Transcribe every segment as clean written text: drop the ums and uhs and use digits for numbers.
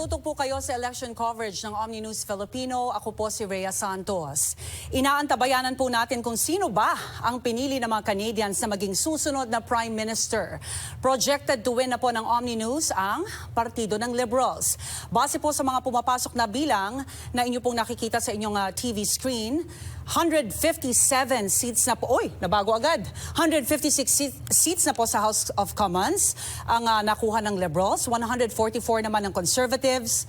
Nakatutok po kayo sa election coverage ng OMNI News Filipino. Ako po si Rhea Santos. Inaantabayanan po natin kung sino ba ang pinili ng mga Canadians na maging susunod na Prime Minister. Projected to win na po ng OMNI News ang Partido ng Liberals. Base po sa mga pumapasok na bilang na inyo pong nakikita sa inyong TV screen, 157 seats na po, nabago agad. 156 seats na po sa House of Commons ang nakuha ng Liberals, 144 naman ng Conservatives,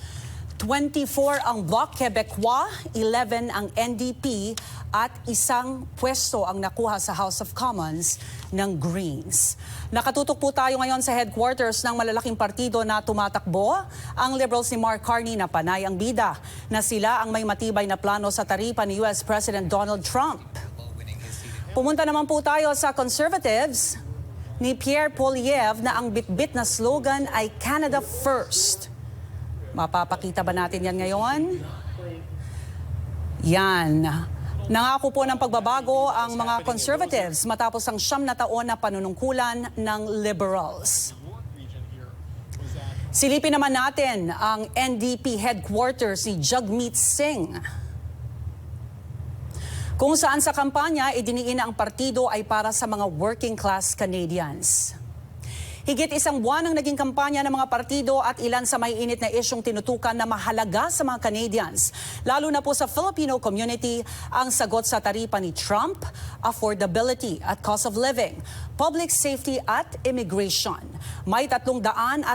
24 ang Bloc Québécois, 11 ang NDP at isang pwesto ang nakuha sa House of Commons ng Greens. Nakatutok po tayo ngayon sa headquarters ng malalaking partido na tumatakbo, ang Liberals ni Mark Carney na panay ang bida na sila ang may matibay na plano sa taripan ni US President Donald Trump. Pumunta naman po tayo sa Conservatives ni Pierre Poilievre na ang bitbit na slogan ay Canada First. Mapapakita ba natin yan ngayon? Yan. Nangako po ng pagbabago ang mga Conservatives matapos ang 9 na taon na panunungkulan ng Liberals. Silipin naman natin ang NDP headquarters ni Jagmeet Singh, kung saan sa kampanya idiniin na ang partido ay para sa mga working class Canadians. Higit isang buwan ang naging kampanya ng mga partido at ilan sa may init na isyong tinutukan na mahalaga sa mga Canadians. Lalo na po sa Filipino community, ang sagot sa taripa ni Trump, affordability at cost of living, public safety at immigration. May 338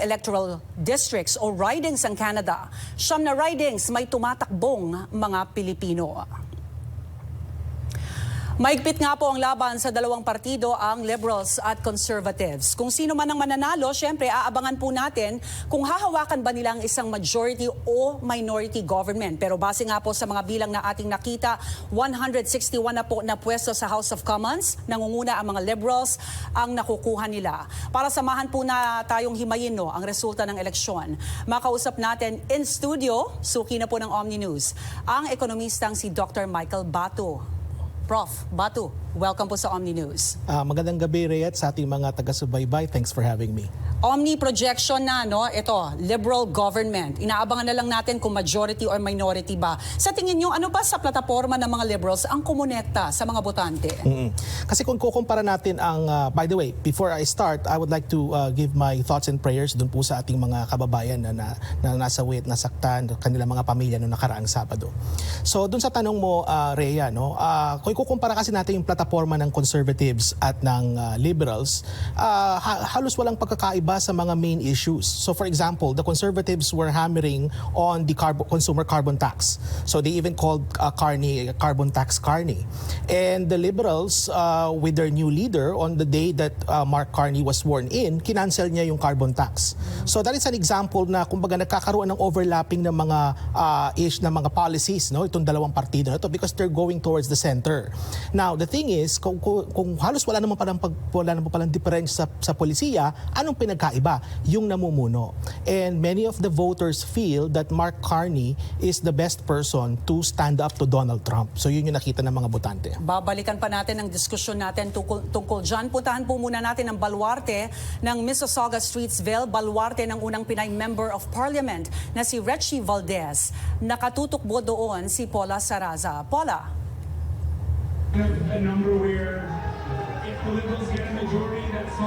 electoral districts o ridings ang Canada. 9 na ridings may tumatakbong mga Pilipino. Maigpit nga po ang laban sa dalawang partido, ang Liberals at Conservatives. Kung sino man ang mananalo, syempre aabangan po natin kung hahawakan ba nilang isang majority o minority government. Pero base nga po sa mga bilang na ating nakita, 161 na po na pwesto sa House of Commons. Nangunguna ang mga Liberals ang nakukuha nila. Para samahan po na tayong himayin ang resulta ng eleksyon. Makausap natin in studio, suki na po ng OMNI News, ang ekonomistang si Dr. Michael Batu. Prof. Batu, welcome po sa OMNI News. Magandang gabi, Rhea, sa ating mga taga-subaybay. Thanks for having me. OMNI projection na, ito, liberal government. Inaabangan na lang natin kung majority or minority ba. Sa tingin nyo, ano ba sa plataforma ng mga liberals ang kumonekta sa mga botante? Kasi kung kukumpara natin ang, by the way, before I start, I would like to give my thoughts and prayers dun po sa ating mga kababayan na nasawit, nasaktan, kanilang mga pamilya noong nakaraang Sabado. So dun sa tanong mo, Rhea, kung kukumpara kasi natin yung plataforma ng Conservatives at ng Liberals, halos walang pagkakaiba sa mga main issues. So for example, the Conservatives were hammering on the consumer carbon tax. So they even called Carney carbon tax Carney. And the Liberals, with their new leader, on the day that Mark Carney was sworn in, kinancel niya yung carbon tax. So that is an example na kumbaga nagkakaroon ng overlapping ng mga policies, itong dalawang partido na ito, because they're going towards the center. Now, the thing is, kung halos wala naman palang diferensya sa polisiya, anong pinagkaiba? Yung namumuno. And many of the voters feel that Mark Carney is the best person to stand up to Donald Trump. So yun yung nakita ng mga botante. Babalikan pa natin ang diskusyon natin tungkol dyan. Puntahan po muna natin ang baluarte ng Mississauga Streetsville, baluarte ng unang Pinay Member of Parliament na si Retchie Valdez. Nakatutukbo doon si Paula Saraza. Paula.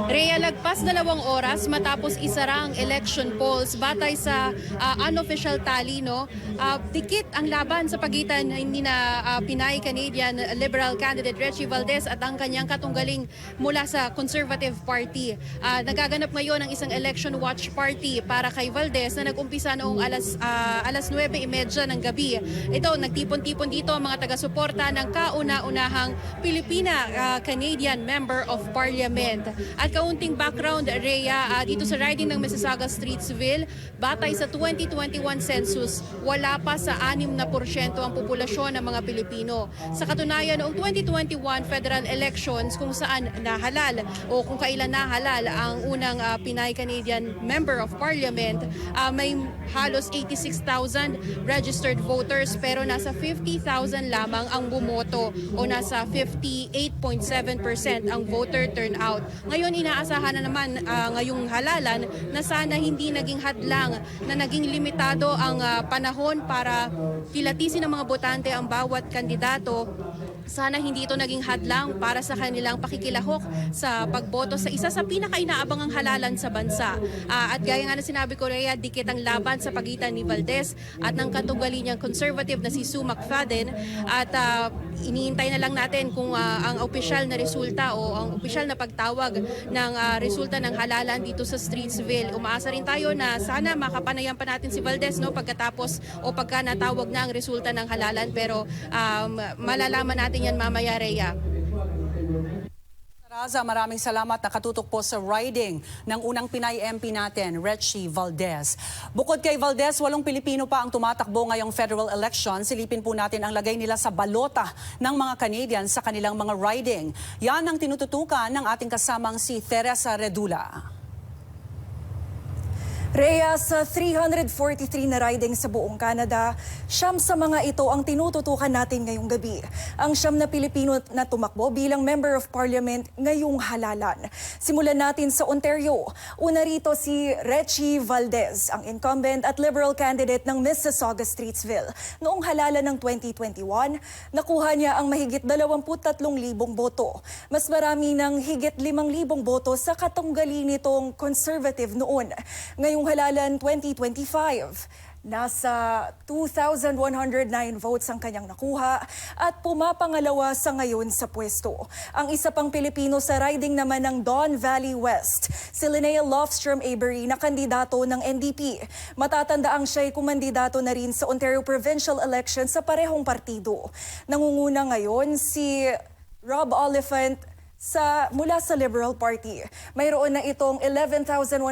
Rhea, lagpas 2 oras matapos isara ang election polls batay sa unofficial tally, dikit ang laban sa pagitan ni Pinay Canadian Liberal candidate Retchie Valdez at ang kanyang katunggaling mula sa Conservative Party. Nagaganap ngayon ang isang election watch party para kay Valdez na nag-umpisa noong alas 9:30 ng gabi. Ito, nagtipon-tipon dito ang mga taga-suporta ng kauna-unahang Filipina-Canadian Member of Parliament. At kaunting background, Rhea, dito sa riding ng Mississauga Streetsville, batay sa 2021 census, wala pa sa 6% ang populasyon ng mga Pilipino. Sa katunayan, noong 2021 federal elections kung saan nahalal o kung kailan nahalal ang unang Pinay Canadian Member of Parliament, may halos 86,000 registered voters pero nasa 50,000 lamang ang bumoto o nasa 58.7% ang voter turnout. Ngayon, Ngayon, inaasahan na naman ngayong halalan na sana hindi naging hadlang, na naging limitado ang panahon para kilatisin ng mga botante ang bawat kandidato. Sana hindi ito naging hadlang para sa kanilang pakikilahok sa pagboto sa isa sa pinaka-inaabangang halalan sa bansa. At gaya nga na sinabi ko, Rhea, dikit ang laban sa pagitan ni Valdez at ng katugali niyang conservative na si Sue McFadden. At iniintay na lang natin kung ang opisyal na resulta o ang opisyal na pagtawag ng resulta ng halalan dito sa Streetsville. Umaasa rin tayo na sana makapanayan pa natin si Valdez pagkatapos o pagka natawag na ang resulta ng halalan. Pero malalaman natin yan mamaya, Rhea. Raza, maraming salamat. Nakatutok po sa riding ng unang Pinay MP natin, Retchie Valdez. Bukod kay Valdez, 8 Pilipino pa ang tumatakbo ngayong federal election. Silipin po natin ang lagay nila sa balota ng mga Canadians sa kanilang mga riding. Yan ang tinututukan ng ating kasamang si Teresa Redula. Rhea, sa 343 na riding sa buong Canada, 9 sa mga ito ang tinututukan natin ngayong gabi. Ang 9 na Pilipino na tumakbo bilang Member of Parliament ngayong halalan. Simulan natin sa Ontario. Una rito si Retchie Valdez, ang incumbent at Liberal candidate ng Mississauga Streetsville. Noong halalan ng 2021, nakuha niya ang mahigit 23,000 boto. Mas marami ng higit 5,000 boto sa katunggali nitong conservative noon. Ngayong halalan 2025, nasa 2,109 votes ang kanyang nakuha at pumapangalawa sa ngayon sa pwesto. Ang isa pang Pilipino sa riding naman ng Don Valley West, si Linnea Lofstrom-Avery na kandidato ng NDP. Matatandaang siya'y kumandidato na rin sa Ontario Provincial Election sa parehong partido. Nangunguna ngayon si Rob Oliphant mula sa Liberal Party. Mayroon na itong 11,137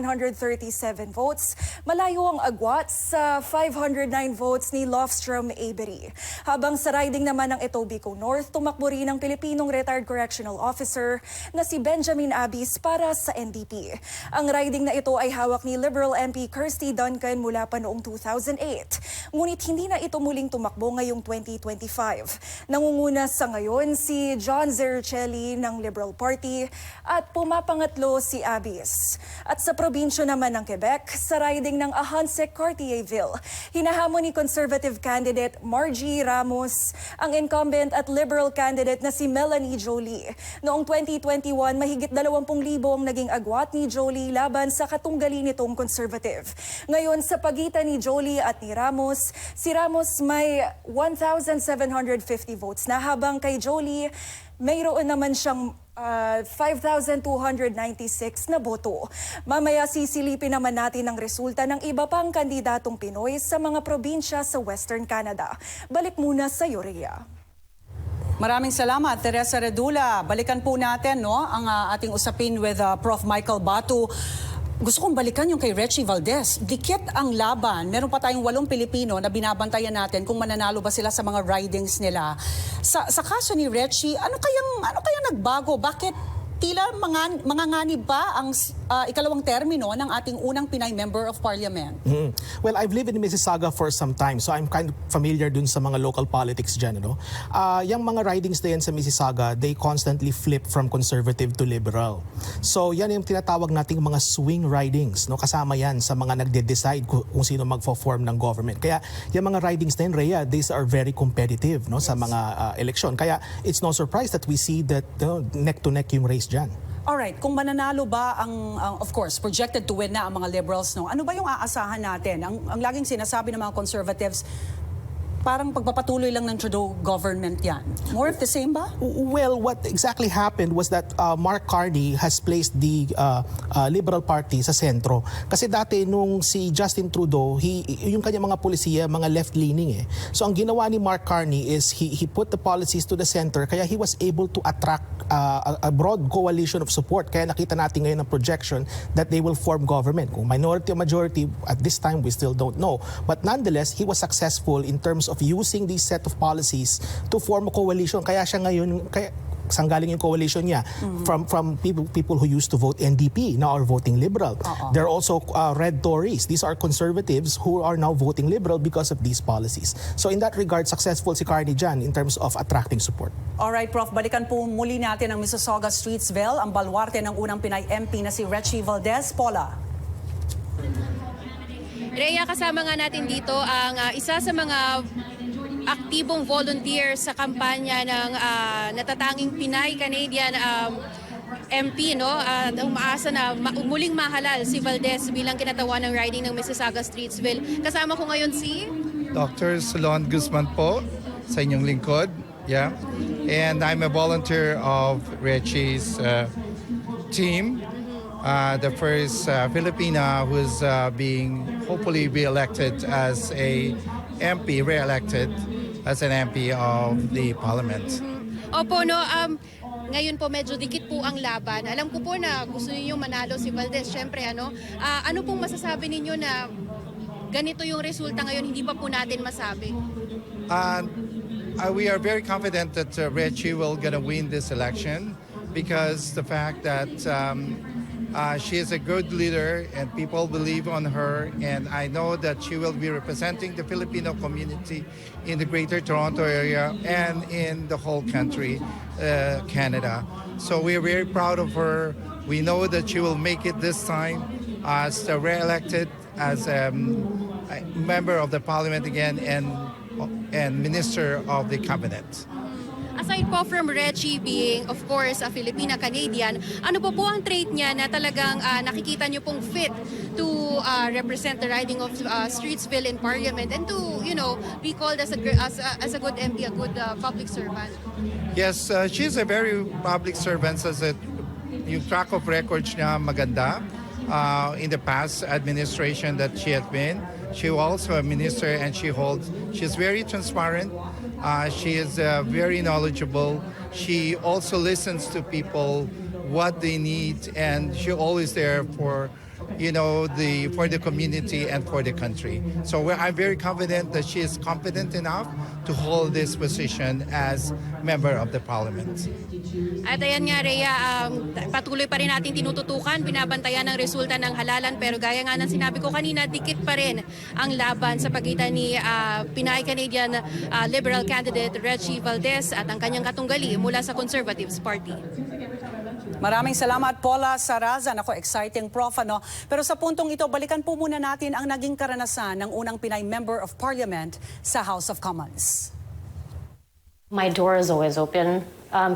votes. Malayo ang agwat sa 509 votes ni Lofstrom-Avery. Habang sa riding naman ng Etobicoke North, tumakbo rin ang Pilipinong retired correctional officer na si Benjamin Abis para sa NDP. Ang riding na ito ay hawak ni Liberal MP Kirsty Duncan mula pa noong 2008. Ngunit hindi na ito muling tumakbo ngayong 2025. Nangunguna sa ngayon si John Zercelli ng Liberal Party at pumapangatlo si Abis. At sa probinsya naman ng Quebec, sa riding ng Ahuntsic-Cartierville, hinahamon ni conservative candidate Margie Ramos ang incumbent at Liberal candidate na si Melanie Jolie. Noong 2021, mahigit 20,000 ang naging agwat ni Jolie laban sa katunggali nitong conservative. Ngayon, sa pagitan ni Jolie at ni Ramos, si Ramos may 1,750 votes na habang kay Jolie, mayroon naman siyang 5,296 na boto. Mamaya sisilipin naman natin ang resulta ng iba pang kandidatong Pinoy sa mga probinsya sa Western Canada. Balik muna sa Rhea. Maraming salamat, Teresa Redula. Balikan po natin ang ating usapin with Prof. Michael Batu. Gusto kong balikan yung kay Retchie Valdez. Dikit ang laban. Meron pa tayong 8 Pilipino na binabantayan natin kung mananalo ba sila sa mga ridings nila. Sa kaso ni Retchie, ano kayang nagbago? Bakit tila manganganib ba ang ikalawang termino ng ating unang Pinay Member of Parliament? Well, I've lived in Mississauga for some time, so I'm kind of familiar dun sa mga local politics dyan. Yung mga ridings na yan sa Mississauga, they constantly flip from conservative to liberal. So yan yung tinatawag nating mga swing ridings. Kasama yan sa mga nagde-decide kung sino magfo-form ng government. Kaya yung mga ridings na yun, Rhea, these are very competitive sa mga eleksyon. Kaya it's no surprise that we see that neck-to-neck yung race dyan. Alright, kung mananalo ba of course, projected to win na ang mga liberals, ano ba yung aasahan natin? Ang laging sinasabi ng mga conservatives, parang pagpapatuloy lang ng Trudeau government yan. More of the same ba? Well, what exactly happened was that Mark Carney has placed the Liberal Party sa sentro. Kasi dati nung si Justin Trudeau, yung kanyang mga polisiya, mga left-leaning . So ang ginawa ni Mark Carney is he put the policies to the center, kaya he was able to attract a broad coalition of support. Kaya nakita natin ngayon ang projection that they will form government. Kung minority or majority, at this time we still don't know. But nonetheless, he was successful in terms of using this set of policies to form a coalition. Kaya siya ngayon, saan galing yung coalition niya? From people who used to vote NDP, now are voting Liberal. There are also red Tories. These are conservatives who are now voting Liberal because of these policies. So in that regard, successful si Carney dyan in terms of attracting support. Alright, Prof, balikan po muli natin ang Mississauga Streetsville, ang baluarte ng unang Pinay MP na si Retchie Valdez. Paula. Rhea, kasama nga natin dito ang isa sa mga aktibong volunteer sa kampanya ng natatanging Pinay Canadian MP, no? Umaasa na muling mahalal si Valdez bilang kinatawan ng riding ng Mississauga Streetsville. Kasama ko ngayon si Dr. Solon Guzman po, sa inyong lingkod. Yeah. And I'm a volunteer of Richie's team. The first Filipina who's being hopefully re-elected as a MP, re-elected as an MP of the Parliament. Opo, no, ngayon po medyo dikit po ang laban. Alam ko po na gusto niyo manalo si Valdez. Siyempre, ano pong masasabi ninyo na ganito yung resulta ngayon, hindi pa po natin masabi? We are very confident that Richie will gonna win this election because the fact that she is a good leader and people believe on her, and I know that she will be representing the Filipino community in the Greater Toronto area and in the whole country, Canada. So we are very proud of her. We know that she will make it this time as re-elected as a member of the Parliament again and Minister of the Cabinet. Aside po from Retchie being, of course, a Filipina-Canadian, ano po ang trait niya na talagang nakikita niyo pong fit to represent the riding of Streetsville in Parliament and to, be called as a good MP, a good public servant? Yes, she's a very public servant. Yung track of records niya maganda. In the past administration that she has been, she was also a minister and she's very transparent. She is very knowledgeable. She also listens to people, what they need, and she's always there for the community and for the country. So I'm very confident that she is competent enough to hold this position as member of the Parliament. At ayan nga, Rhea, patuloy pa rin natin tinututukan, binabantayan ang resulta ng halalan, pero gaya nga ng sinabi ko kanina, dikit pa rin ang laban sa pagitan ni Pinay Canadian Liberal candidate Retchie Valdez at ang kanyang katunggali mula sa Conservatives Party. Maraming salamat, Paula Sarazan. Ako, exciting, Prof. Pero sa puntong ito, balikan po muna natin ang naging karanasan ng unang Pinay Member of Parliament sa House of Commons. My door is always open.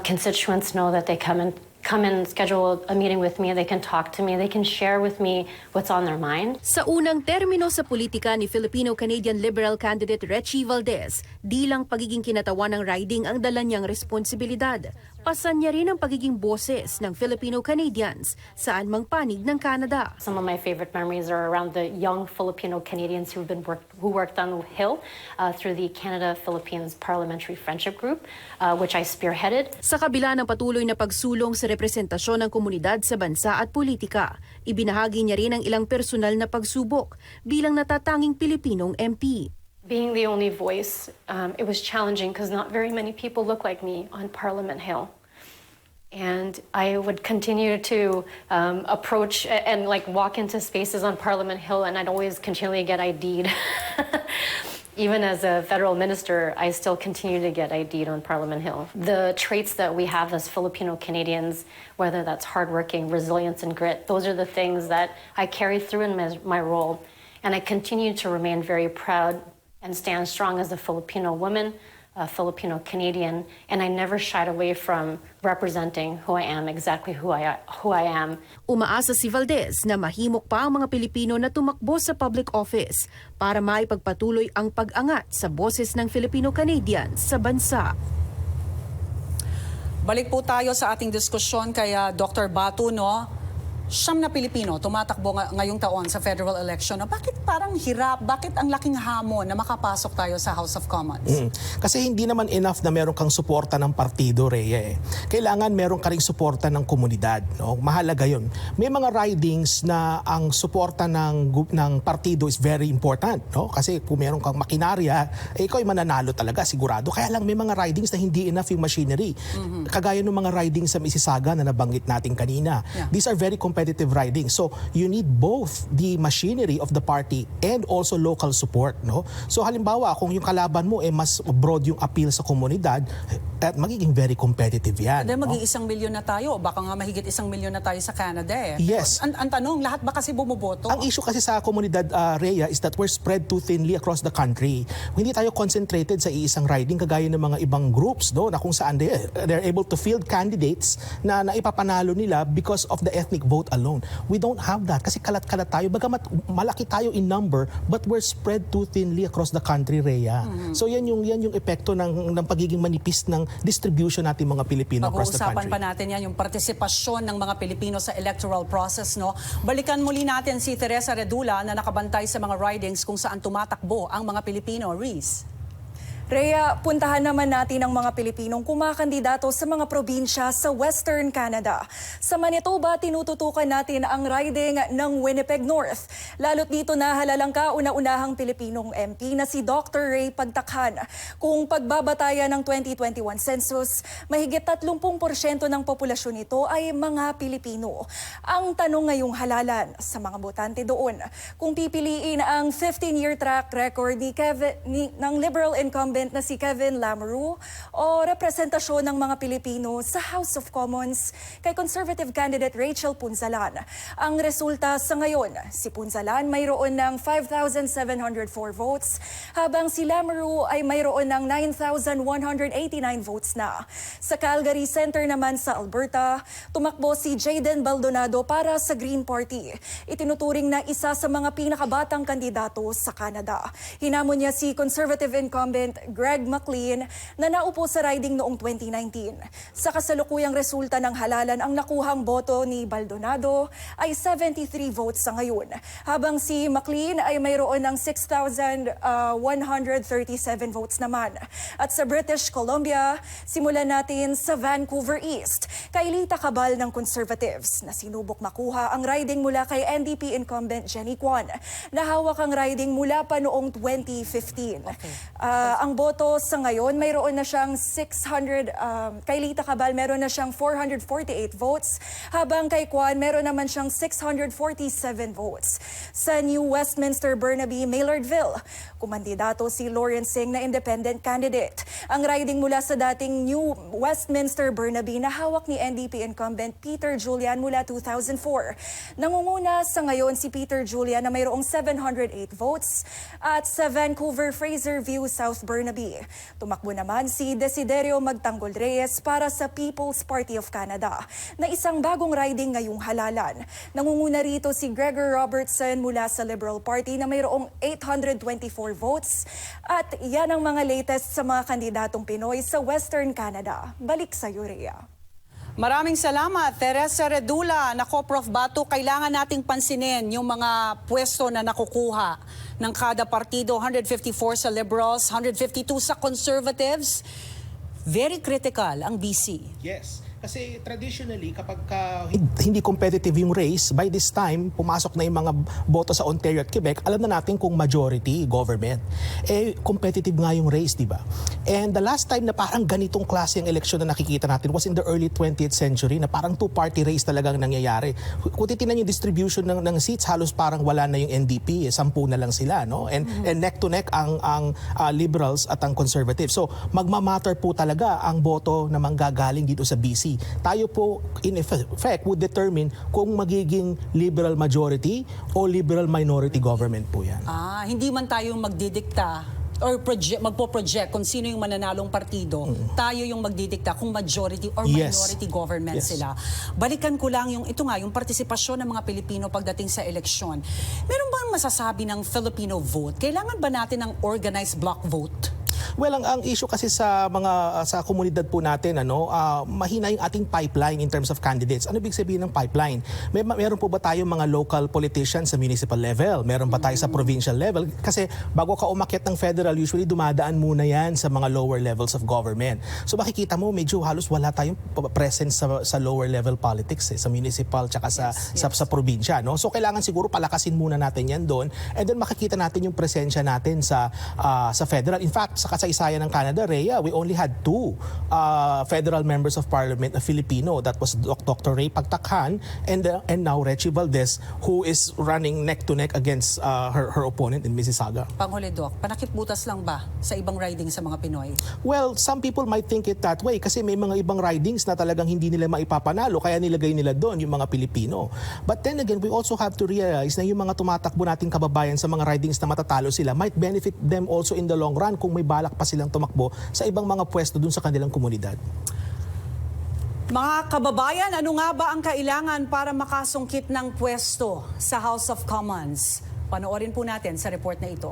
Constituents know that they come and schedule a meeting with me. They can talk to me. They can share with me what's on their mind. Sa unang termino sa politika ni Filipino-Canadian Liberal candidate Retchie Valdez, di lang pagiging kinatawan ng riding ang dala niyang responsibilidad. Pasan niya rin ang pagiging boses ng Filipino-Canadians saan mang panig ng Canada. Some of my favorite memories are around the young Filipino Canadians who worked on the Hill through the Canada-Philippines Parliamentary Friendship Group, which I spearheaded. Sa kabila ng patuloy na pagsulong sa representasyon ng komunidad sa bansa at politika, ibinahagi niya rin ang ilang personal na pagsubok bilang natatanging Pilipinong MP. Being the only voice, it was challenging because not very many people look like me on Parliament Hill. And I would continue to approach and walk into spaces on Parliament Hill, and I'd always continually get ID'd. Even as a federal minister, I still continue to get ID'd on Parliament Hill. The traits that we have as Filipino Canadians, whether that's hardworking, resilience, and grit, those are the things that I carry through in my role. And I continue to remain very proud and stand strong as a Filipino woman, a Filipino Canadian, and I never shied away from representing who I am, exactly who I am. Umaasa si Valdez na mahimok pa ang mga Pilipino na tumakbo sa public office para maipagpatuloy ang pag-angat sa boses ng Filipino-Canadians sa bansa. Balik po tayo sa ating diskusyon kay Dr. Batu, Siyam na Pilipino tumatakbo ngayong taon sa federal election. Bakit parang hirap? Bakit ang laking hamon na makapasok tayo sa House of Commons? Kasi hindi naman enough na meron kang suporta ng partido, Rhea. Kailangan meron ka ring suporta ng komunidad. No? Mahalaga yun. May mga ridings na ang suporta ng partido is very important. No? Kasi kung meron kang makinarya, ikaw ay mananalo talaga, sigurado. Kaya lang may mga ridings na hindi enough yung machinery. Kagaya ng mga ridings sa Mississauga na nabanggit natin kanina. Yeah. These are very competitive ridings. So you need both the machinery of the party and also local support. No? So halimbawa, kung yung kalaban mo mas broad yung appeal sa komunidad, at magiging very competitive yan. Then mag-1 milyon na tayo. Baka nga mahigit 1 milyon na tayo sa Canada eh. Yes. Ang tanong, lahat ba kasi bumoboto? Ang issue kasi sa komunidad, Rhea, is that we're spread too thinly across the country. Hindi tayo concentrated sa iisang riding kagaya ng mga ibang groups, no, na kung saan they're able to field candidates na ipapanalo nila because of the ethnic vote alone. We don't have that kasi kalat-kalat tayo. Bagamat malaki tayo in number, but we're spread too thinly across the country, Rhea. So yan yung epekto ng pagiging manipis ng distribution natin mga Pilipino across the country. Pag-uusapan pa natin yan, yung partisipasyon ng mga Pilipino sa electoral process, no? Balikan muli natin si Teresa Redula na nakabantay sa mga ridings kung saan tumatakbo ang mga Pilipino. Reese. Rhea, puntahan naman natin ang mga Pilipinong kumakandidato sa mga probinsya sa Western Canada. Sa Manitoba, tinututukan natin ang riding ng Winnipeg North. Lalo't dito nahalalang kauna-unahang Pilipinong MP na si Dr. Ray Pagtakhan. Kung pagbabatayan ng 2021 census, mahigit 30% ng populasyon nito ay mga Pilipino. Ang tanong ngayong halalan sa mga botante doon, kung pipiliin ang 15-year track record ng Liberal incumbent na si Kevin Lamoureux o representasyon ng mga Pilipino sa House of Commons kay Conservative candidate Rachel Punzalan. Ang resulta sa ngayon, si Punzalan mayroon ng 5,704 votes, habang si Lamoureux ay mayroon ng 9,189 votes na. Sa Calgary Center naman sa Alberta, tumakbo si Jayden Baldonado para sa Green Party. Itinuturing na isa sa mga pinakabatang kandidato sa Canada. Hinamon niya si Conservative incumbent Greg McLean na naupo sa riding noong 2019. Sa kasalukuyang resulta ng halalan, ang nakuhang boto ni Baldonado ay 73 votes sa ngayon, habang si McLean ay mayroon ng 6,137 votes naman. At sa British Columbia, simulan natin sa Vancouver East, kay Lita Cabal ng Conservatives na sinubok makuha ang riding mula kay NDP incumbent Jenny Kwan, na hawak ang riding mula pa noong 2015. Ang boto sa ngayon, mayroon na siyang kay Lita Cabal, meron na siyang 448 votes, habang kay Kwan, meron naman siyang 647 votes. Sa New Westminster, Burnaby, Maillardville, kumandidato si Lawrence Singh na independent candidate. Ang riding mula sa dating New Westminster, Burnaby na hawak ni NDP incumbent Peter Julian mula 2004. Nangunguna sa ngayon si Peter Julian na mayroong 708 votes. At sa Vancouver, Fraserview, South Burnaby, tumakbo naman si Desiderio Magtanggol Reyes para sa People's Party of Canada na isang bagong riding ngayong halalan. Nangunguna rito si Gregor Robertson mula sa Liberal Party na mayroong 824 votes. At yan ang mga latest sa mga kandidatong Pinoy sa Western Canada. Balik sa Rhea. Maraming salamat, Teresa Redula. Nako, Prof. Batu, kailangan nating pansinin yung mga pwesto na nakukuha ng kada partido. 154 sa Liberals, 152 sa Conservatives. Very critical ang BC. Yes. Kasi traditionally, kapag hindi competitive yung race, by this time, pumasok na yung mga boto sa Ontario at Quebec, alam na natin kung majority government. Competitive nga yung race, di ba? And the last time na parang ganitong klase ang eleksyon na nakikita natin was in the early 20th century, na parang two-party race talagang nangyayari. Kung titinan yung distribution ng seats, halos parang wala na yung NDP, 10 na lang sila, no? And neck to neck ang Liberals at ang Conservatives. So, magmamatter po talaga ang boto na manggagaling dito sa BC. Tayo po in effect would determine kung magiging liberal majority o liberal minority government po yan. Hindi man tayo magdidikta or magpo-project kung sino yung mananalong partido, tayo yung magdidikta kung majority or minority government sila. Balikan ko lang yung partisipasyon ng mga Pilipino pagdating sa eleksyon. Meron bang masasabi ng Filipino vote? Kailangan ba natin ng organized block vote? Well, ang issue kasi sa sa komunidad po natin, mahina yung ating pipeline in terms of candidates. Ano ibig sabihin ng pipeline? Meron po ba tayong mga local politicians sa municipal level? Meron ba tayo sa provincial level? Kasi bago ka umakyat ng federal, usually dumadaan muna yan sa mga lower levels of government. So makikita mo, medyo halos wala tayong presence sa lower level politics, sa municipal tsaka sa probinsya. No? So kailangan siguro palakasin muna natin yan doon, and then makikita natin yung presensya natin sa federal. In fact, sa kasaysayan ng Canada, Rhea, we only had 2 federal members of parliament na Filipino. That was Dr. Ray Pagtakhan and now Rechi Valdez, who is running neck to neck against her opponent in Mississauga. Panghuli, Doc, panakipbutas lang ba sa ibang riding sa mga Pinoy? Well, some people might think it that way kasi may mga ibang ridings na talagang hindi nila maipapanalo kaya nilagay nila doon yung mga Pilipino. But then again, we also have to realize na yung mga tumatakbo nating kababayan sa mga ridings na matatalo sila might benefit them also in the long run kung may balak pa silang tumakbo sa ibang mga pwesto dun sa kanilang komunidad. Mga kababayan, ano nga ba ang kailangan para makasungkit ng pwesto sa House of Commons? Panoorin po natin sa report na ito.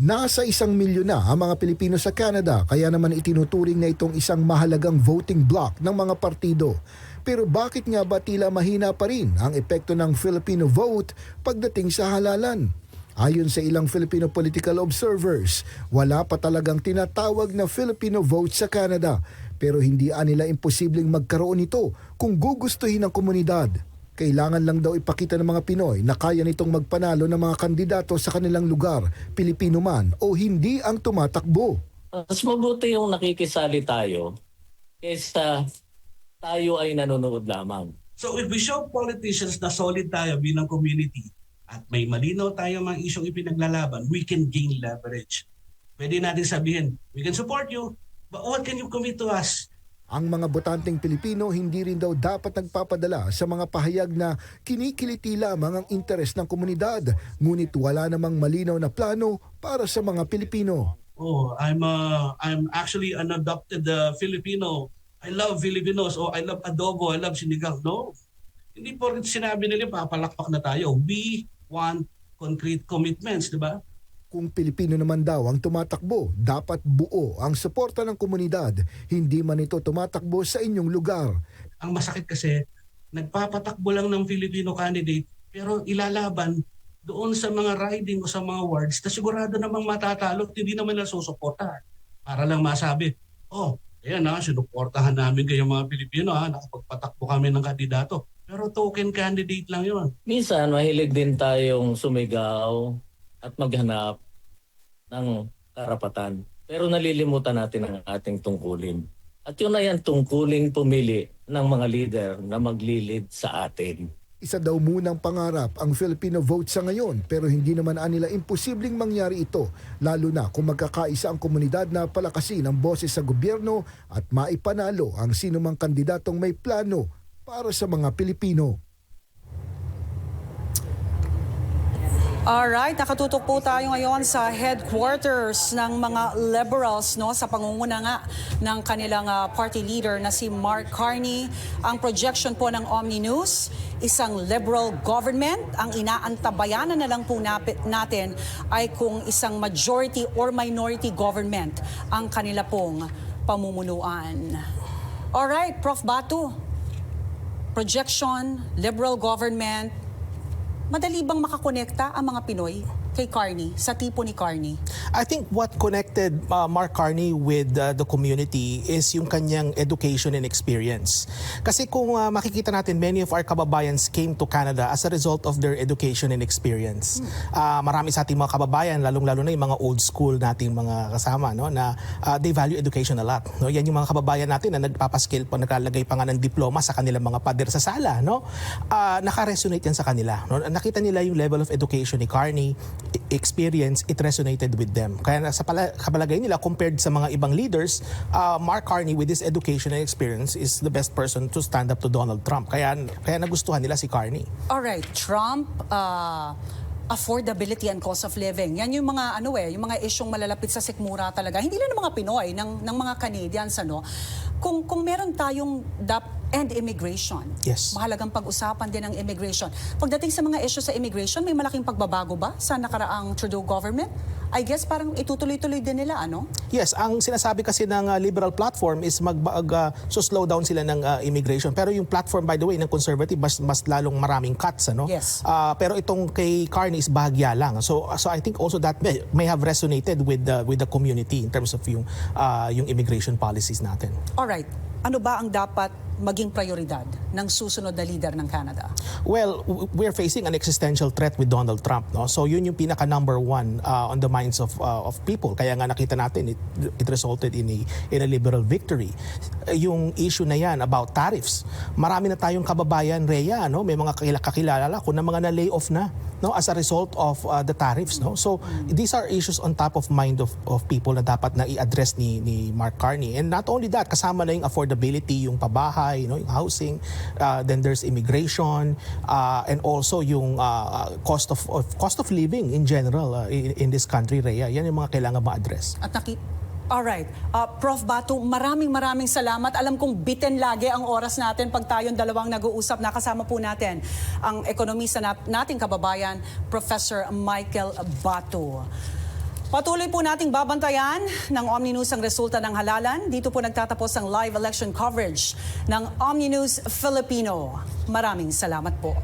Nasa 1 milyon na ang mga Pilipino sa Canada, kaya naman itinuturing na itong isang mahalagang voting bloc ng mga partido. Pero bakit nga ba tila mahina pa rin ang epekto ng Filipino vote pagdating sa halalan? Ayon sa ilang Filipino political observers, wala pa talagang tinatawag na Filipino vote sa Canada, pero hindi nila imposibleng magkaroon nito kung gugustuhin ng komunidad. Kailangan lang daw ipakita ng mga Pinoy na kaya nitong magpanalo ng mga kandidato sa kanilang lugar, Pilipino man o hindi ang tumatakbo. Mas mabuti yung nakikisali tayo kaysa tayo ay nanonood lamang. So if we show politicians na solid tayo bilang community at may malinaw tayo mga isyong ipinaglalaban, we can gain leverage. Pwede natin sabihin, we can support you, but what can you commit to us? Ang mga botanteng Pilipino hindi rin daw dapat nagpapadala sa mga pahayag na kinikiliti lamang ang interes ng komunidad, ngunit wala namang malinaw na plano para sa mga Pilipino. Oh, I'm actually an adopted Filipino. I love Filipinos. Oh, I love adobo. I love sinigang. No. Hindi po rin sinabi nila papalakpak na tayo. We want concrete commitments, di ba? Kung Pilipino naman daw ang tumatakbo, dapat buo ang suporta ng komunidad. Hindi man ito tumatakbo sa inyong lugar. Ang masakit kasi, nagpapatakbo lang ng Filipino candidate pero ilalaban doon sa mga riding o sa mga wards na sigurado namang matatalo at hindi naman nasusuportahan. Para lang masabi, oh, ayan sinuportahan namin kayo mga Pilipino nakapagpatakbo kami ng kandidato. Pero token candidate lang yon. Minsan mahilig din tayong sumigaw at maghanap ng karapatan. Pero nalilimutan natin ang ating tungkulin. At yun na yan tungkuling pumili ng mga leader na maglilid sa atin. Isa daw munang pangarap ang Filipino vote sa ngayon, pero hindi naman nila imposibleng mangyari ito, lalo na kung magkakaisa ang komunidad na palakasin ang boses sa gobyerno at maipanalo ang sinumang kandidatong may plano para sa mga Pilipino. Alright, nakatutok po tayo ngayon sa headquarters ng mga liberals sa pangunguna nga ng kanilang party leader na si Mark Carney. Ang projection po ng OMNI News, isang liberal government. Ang inaantabayanan na lang po natin ay kung isang majority or minority government ang kanila pong pamumunuan. Alright, Prof. Batu, projection, liberal government, madali bang makakonekta ang mga Pinoy kay Carney, sa tipo ni Carney? I think what connected Mark Carney with the community is yung kanyang education and experience. Kasi kung makikita natin, many of our kababayans came to Canada as a result of their education and experience. Marami sa ating mga kababayan, lalong-lalo na yung mga old school nating mga kasama, na they value education a lot. Yan yung mga kababayan natin na nagpapaskill pa, naglalagay pa nga ng diploma sa kanilang mga pader sa sala. Naka-resonate yan sa kanila. Nakita nila yung level of education ni Carney, experience, it resonated with them. Kaya sa kapalagay nila, compared sa mga ibang leaders, Mark Carney with his education and experience is the best person to stand up to Donald Trump. Kaya nagustuhan nila si Carney. Alright, Trump, affordability and cost of living. Yan yung mga yung mga isyong malalapit sa sikmura talaga. Hindi lang ng mga Pinoy, ng mga Canadians Kung meron tayong and immigration. Yes. Mahalagang pag-usapan din ang immigration. Pagdating sa mga issue sa immigration, may malaking pagbabago ba sa nakaraang Trudeau government? I guess parang itutuloy-tuloy din nila, ano? Yes, ang sinasabi kasi ng liberal platform is slow down sila ng immigration. Pero yung platform, by the way, ng conservative, mas lalong maraming cuts, ano? Yes. Pero itong kay Carney is bahagya lang. So I think also that may have resonated with the community in terms of yung immigration policies natin. Alright, ano ba ang dapat maging prioridad ng susunod na leader ng Canada? Well, we're facing an existential threat with Donald Trump, no? So yun yung pinaka number one on the minds of people. Kaya nga nakita natin it resulted in a liberal victory. Yung issue na yan about tariffs. Marami na tayong kababayan, Rhea, no? May mga kakilala ko na mga na-lay off na, no, as a result of the tariffs, no? So these are issues on top of mind of people na dapat na i-address ni Mark Carney. And not only that, kasama na yung affordability, yung pabahay, yung housing, then there's immigration, and also yung cost of living in general in this country, Rhea. Yan yung mga kailangan ma-address. At alright. Prof. Batu, maraming salamat. Alam kong bitten lagi ang oras natin pag tayong dalawang nag-uusap. Nakasama po natin ang ekonomista nating kababayan, Professor Michael Batu. Patuloy po nating babantayan ng OMNI News ang resulta ng halalan. Dito po nagtatapos ang live election coverage ng OMNI News Filipino. Maraming salamat po.